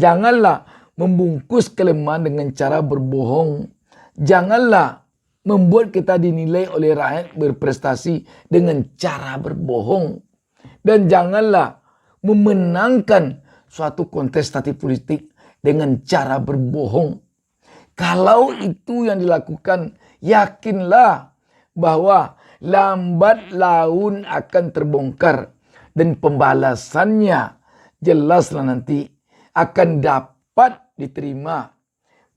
Janganlah membungkus kelemahan dengan cara berbohong. Janganlah membuat kita dinilai oleh rakyat berprestasi dengan cara berbohong. Dan janganlah memenangkan suatu kontestasi politik dengan cara berbohong. Kalau itu yang dilakukan, yakinlah bahwa lambat laun akan terbongkar. Dan pembalasannya jelaslah nanti akan dapat diterima.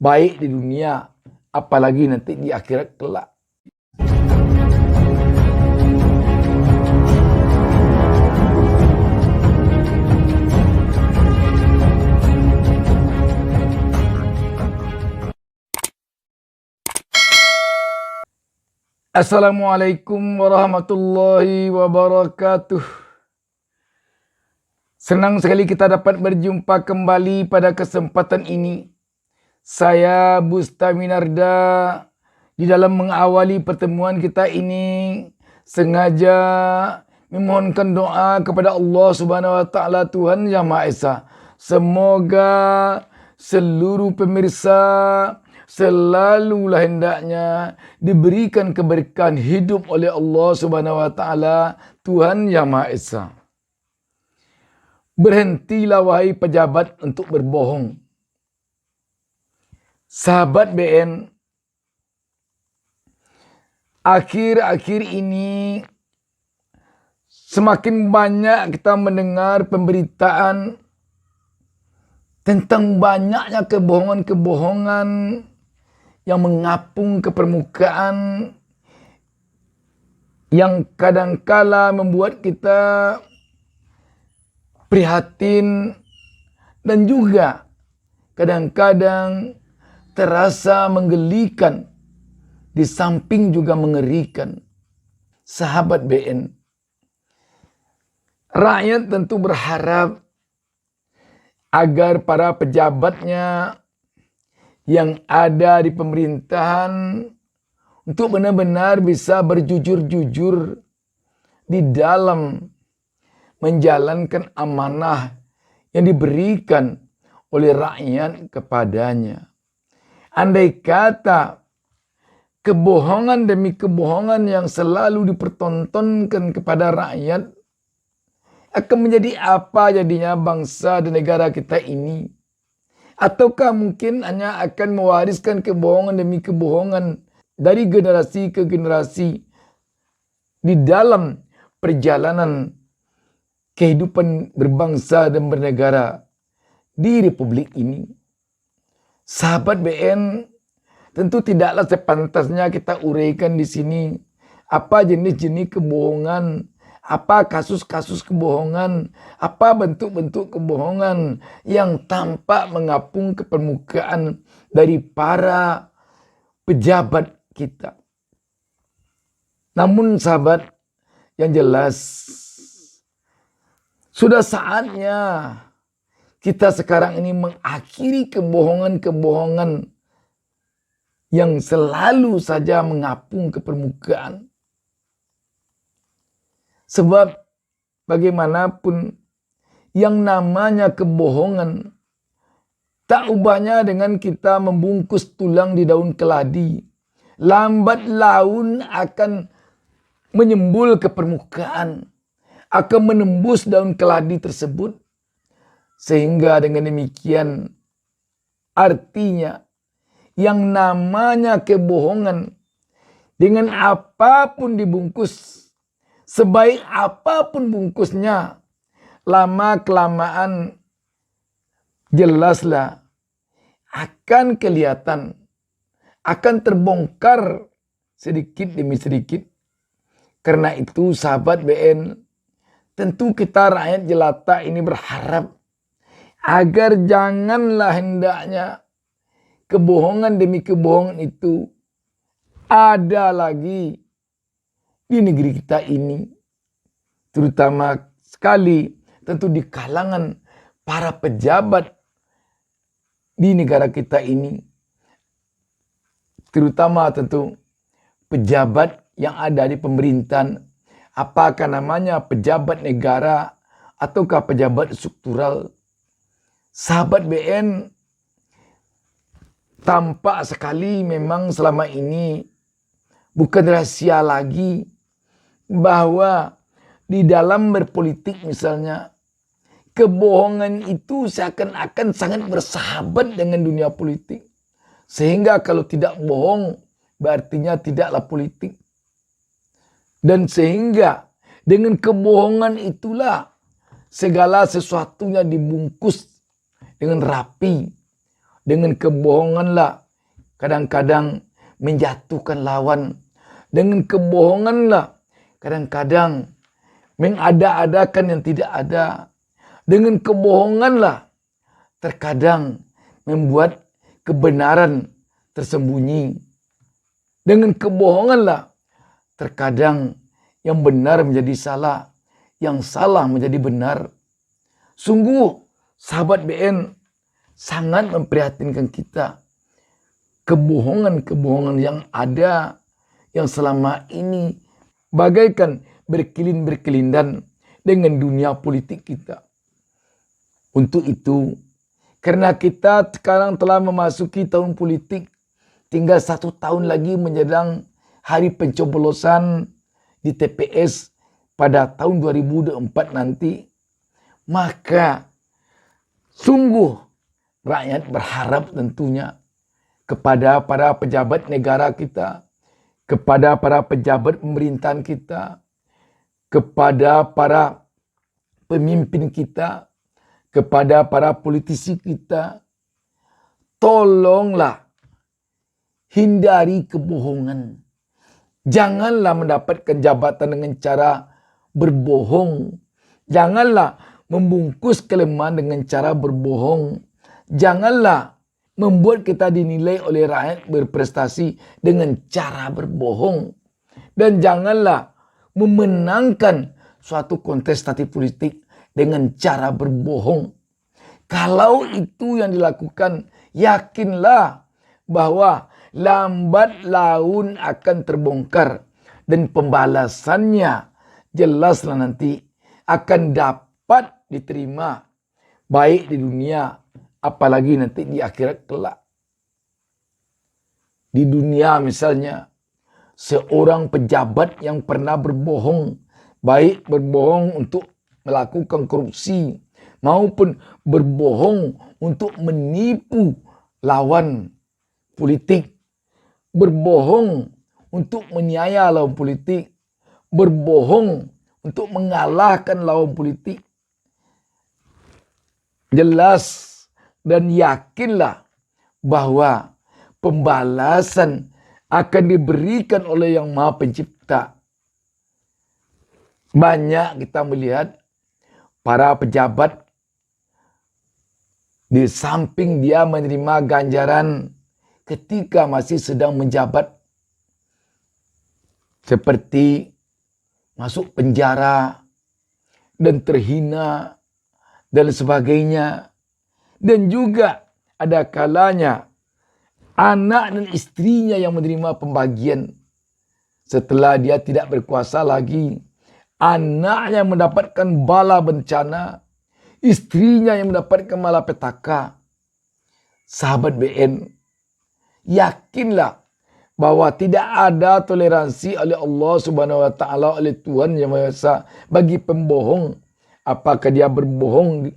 Baik di dunia, apalagi nanti di akhirat kelak. Assalamualaikum warahmatullahi wabarakatuh. Senang sekali kita dapat berjumpa kembali pada kesempatan ini. Saya Bustaminarda di dalam mengawali pertemuan kita ini sengaja memohonkan doa kepada Allah Subhanahu wa taala, Tuhan Yang Maha Esa. Semoga seluruh pemirsa selalulah hendaknya diberikan keberkahan hidup oleh Allah Subhanahu wa taala, Tuhan Yang Maha Esa. Berhentilah wahai pejabat untuk berbohong. Sahabat BN, akhir-akhir ini semakin banyak kita mendengar pemberitaan tentang banyaknya kebohongan-kebohongan yang mengapung ke permukaan, yang kadangkala membuat kita prihatin dan juga kadang-kadang terasa menggelikan, di samping juga mengerikan. Sahabat BN, rakyat tentu berharap agar para pejabatnya yang ada di pemerintahan untuk benar-benar bisa berjujur-jujur di dalam menjalankan amanah yang diberikan oleh rakyat kepadanya. Andai kata kebohongan demi kebohongan yang selalu dipertontonkan kepada rakyat, akan menjadi apa jadinya bangsa dan negara kita ini? Ataukah mungkin hanya akan mewariskan kebohongan demi kebohongan dari generasi ke generasi di dalam perjalanan kehidupan berbangsa dan bernegara di republik ini? Sahabat BN, tentu tidaklah sepantasnya kita uraikan di sini apa jenis-jenis kebohongan, apa kasus-kasus kebohongan, apa bentuk-bentuk kebohongan yang tampak mengapung ke permukaan dari para pejabat kita. Namun sahabat, yang jelas sudah saatnya kita sekarang ini mengakhiri kebohongan-kebohongan yang selalu saja mengapung ke permukaan. Sebab bagaimanapun yang namanya kebohongan tak ubahnya dengan kita membungkus tulang di daun keladi. Lambat laun akan menyembul ke permukaan, akan menembus daun keladi tersebut. Sehingga dengan demikian artinya yang namanya kebohongan dengan apapun dibungkus, sebaik apapun bungkusnya, lama-kelamaan jelaslah akan kelihatan, akan terbongkar sedikit demi sedikit. Karena itu sahabat BN, tentu kita rakyat jelata ini berharap agar janganlah hendaknya kebohongan demi kebohongan itu ada lagi di negeri kita ini, terutama sekali tentu di kalangan para pejabat di negara kita ini, terutama tentu pejabat yang ada di pemerintahan, apakah namanya pejabat negara ataukah pejabat struktural. Sahabat BN, tampak sekali memang selama ini bukan rahasia lagi bahwa di dalam berpolitik misalnya, kebohongan itu seakan-akan sangat bersahabat dengan dunia politik. Sehingga kalau tidak bohong, berartinya tidaklah politik. Dan sehingga dengan kebohongan itulah segala sesuatunya dibungkus dengan rapi. Dengan kebohonganlah kadang-kadang menjatuhkan lawan. Dengan kebohonganlah kadang-kadang mengada-adakan yang tidak ada. Dengan kebohonganlah terkadang membuat kebenaran tersembunyi. Dengan kebohonganlah terkadang yang benar menjadi salah, yang salah menjadi benar. Sungguh sahabat BN sangat memprihatinkan kita. Kebohongan-kebohongan yang ada, yang selama ini bagaikan berkelin-berkelindan dengan dunia politik kita. Untuk itu, karena kita sekarang telah memasuki tahun politik, tinggal 1 tahun lagi menjelang hari pencoblosan di TPS pada tahun 2024 nanti, maka sungguh rakyat berharap tentunya kepada para pejabat negara kita, kepada para pejabat pemerintahan kita, kepada para pemimpin kita, kepada para politisi kita, tolonglah hindari kebohongan. Janganlah mendapatkan jabatan dengan cara berbohong. Janganlah membungkus kelemahan dengan cara berbohong. Janganlah membuat kita dinilai oleh rakyat berprestasi dengan cara berbohong. Dan janganlah memenangkan suatu kontestasi politik dengan cara berbohong. Kalau itu yang dilakukan, yakinlah bahwa lambat laun akan terbongkar. Dan pembalasannya jelaslah nanti akan dapat diterima. Baik di dunia, apalagi nanti di akhirat kelak. Di dunia misalnya, seorang pejabat yang pernah berbohong, baik berbohong untuk melakukan korupsi, maupun berbohong untuk menipu lawan politik, berbohong untuk meniaya lawan politik, berbohong untuk mengalahkan lawan politik. Jelas dan yakinlah bahwa pembalasan akan diberikan oleh Yang Maha Pencipta. Banyak kita melihat para pejabat di samping dia menerima ganjaran ketika masih sedang menjabat, seperti masuk penjara dan terhina dan sebagainya. Dan juga ada kalanya anak dan istrinya yang menerima pembagian setelah dia tidak berkuasa lagi. Anaknya mendapatkan bala bencana, istrinya yang mendapatkan malapetaka. Sahabat BN, yakinlah bahwa tidak ada toleransi oleh Allah Subhanahu wa taala, oleh Tuhan Yang Maha Esa bagi pembohong. Apakah dia berbohong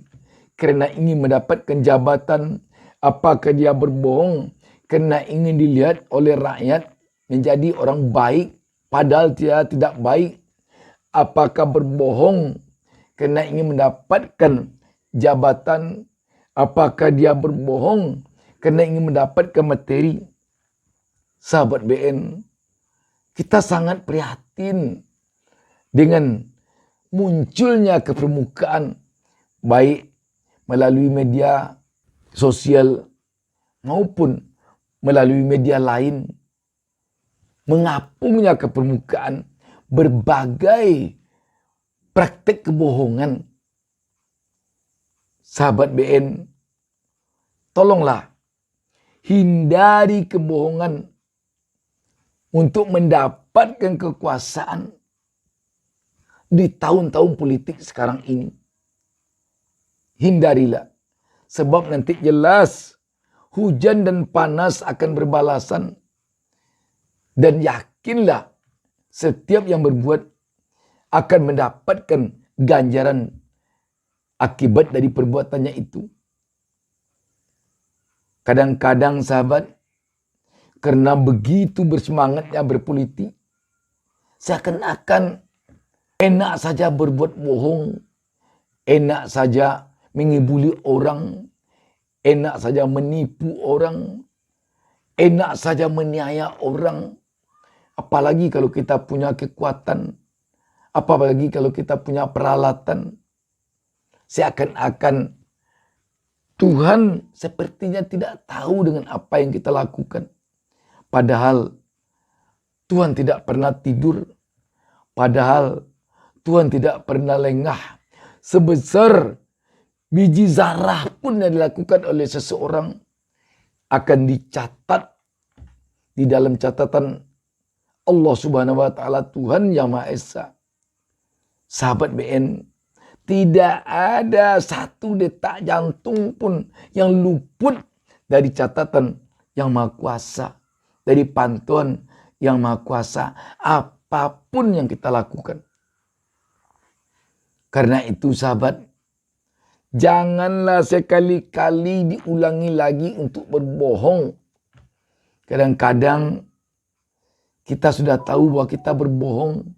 karena ingin mendapatkan jabatan? Apakah dia berbohong karena ingin dilihat oleh rakyat menjadi orang baik padahal dia tidak baik? Apakah berbohong karena ingin mendapatkan jabatan? Apakah dia berbohong karena ingin mendapatkan materi? Sahabat BN, kita sangat prihatin dengan munculnya ke permukaan, baik melalui media sosial maupun melalui media lain, mengapungnya ke permukaan berbagai praktek kebohongan. Sahabat BN, tolonglah hindari kebohongan untuk mendapatkan kekuasaan di tahun-tahun politik sekarang ini. Hindarilah. Sebab nanti jelas hujan dan panas akan berbalasan. Dan yakinlah setiap yang berbuat akan mendapatkan ganjaran akibat dari perbuatannya itu. Kadang-kadang sahabat, karena begitu bersemangatnya berpolitik, seakan-akan enak saja berbuat bohong, enak saja mengibuli orang, enak saja menipu orang, enak saja meniaya orang. Apalagi kalau kita punya kekuatan, apalagi kalau kita punya peralatan, seakan-akan Tuhan sepertinya tidak tahu dengan apa yang kita lakukan. Padahal Tuhan tidak pernah tidur. Padahal Tuhan tidak pernah lengah. Sebesar biji zarah pun yang dilakukan oleh seseorang akan dicatat di dalam catatan Allah Subhanahu wa taala, Tuhan Yang Maha Esa. Sahabat BN, tidak ada satu detak jantung pun yang luput dari catatan Yang Maha Kuasa, dari pantauan Yang Maha Kuasa, apapun yang kita lakukan. Karena itu sahabat, janganlah sekali-kali diulangi lagi untuk berbohong. Kadang-kadang kita sudah tahu bahwa kita berbohong.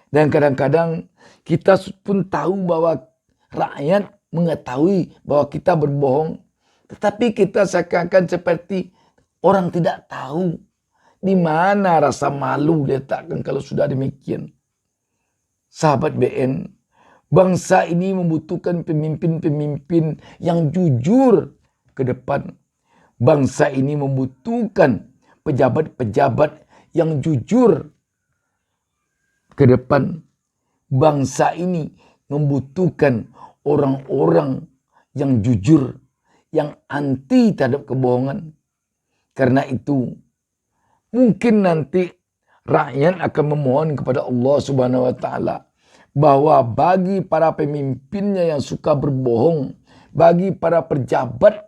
Dan kadang-kadang kita pun tahu bahwa rakyat mengetahui bahwa kita berbohong. Tetapi kita seakan-akan seperti orang tidak tahu. Di mana rasa malu letakkan kalau sudah demikian. Sahabat BN, bangsa ini membutuhkan pemimpin-pemimpin yang jujur ke depan. Bangsa ini membutuhkan pejabat-pejabat yang jujur ke depan. Bangsa ini membutuhkan orang-orang yang jujur, yang anti terhadap kebohongan. Karena itu, mungkin nanti rakyat akan memohon kepada Allah Subhanahu wa taala bahwa bagi para pemimpinnya yang suka berbohong, bagi para pejabat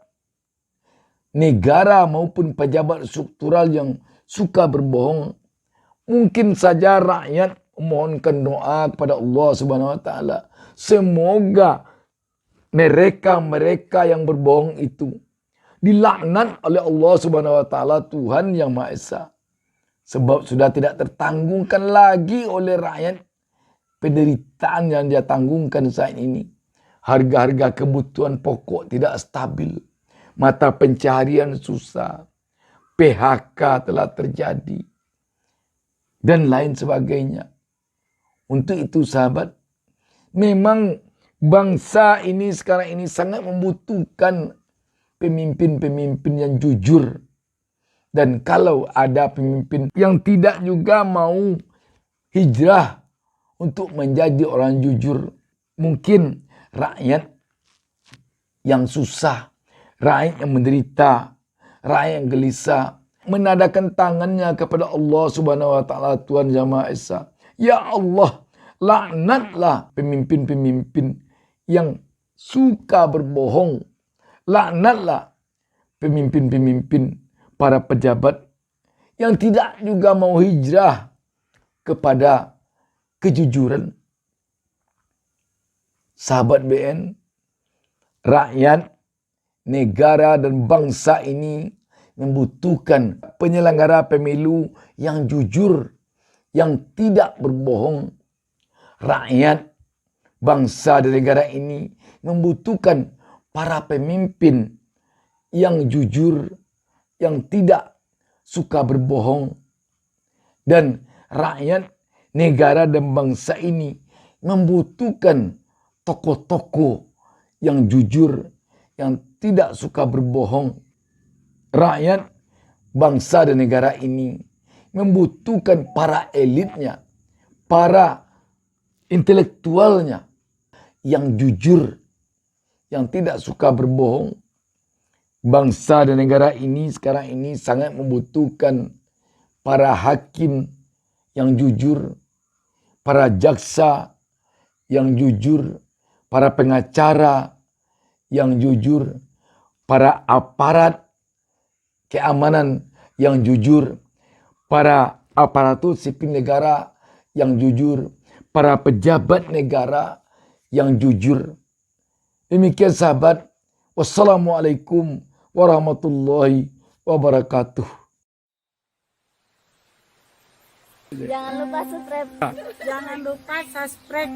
negara maupun pejabat struktural yang suka berbohong, mungkin saja rakyat memohonkan doa kepada Allah Subhanahu wa taala, semoga mereka yang berbohong itu dilaknat oleh Allah Subhanahu wa taala, Tuhan Yang Maha Esa. Sebab sudah tidak tertanggungkan lagi oleh rakyat penderitaan yang dia tanggungkan saat ini. Harga-harga kebutuhan pokok tidak stabil, mata pencaharian susah, PHK telah terjadi, dan lain sebagainya. Untuk itu sahabat, memang bangsa ini sekarang ini sangat membutuhkan pemimpin-pemimpin yang jujur. Dan kalau ada pemimpin yang tidak juga mau hijrah untuk menjadi orang jujur, mungkin rakyat yang susah, rakyat yang menderita, rakyat yang gelisah, menadakan tangannya kepada Allah Subhanahu wa taala, Tuhan Yang Maha Esa. Ya Allah, laknatlah pemimpin-pemimpin yang suka berbohong. Laknatlah pemimpin-pemimpin, para pejabat yang tidak juga mau hijrah kepada kejujuran. Sahabat BN, rakyat, negara dan bangsa ini membutuhkan penyelenggara pemilu yang jujur, yang tidak berbohong. Rakyat, bangsa dan negara ini membutuhkan para pemimpin yang jujur, yang tidak suka berbohong. Dan rakyat, negara dan bangsa ini membutuhkan tokoh-tokoh yang jujur, yang tidak suka berbohong. Rakyat, bangsa dan negara ini membutuhkan para elitnya, para intelektualnya yang jujur, yang tidak suka berbohong. Bangsa dan negara ini sekarang ini sangat membutuhkan para hakim yang jujur, para jaksa yang jujur, para pengacara yang jujur, para aparat keamanan yang jujur, para aparatur sipil negara yang jujur, para pejabat negara yang jujur. Demikian sahabat. Wassalamualaikum warahmatullahi wabarakatuh. Jangan lupa subscribe.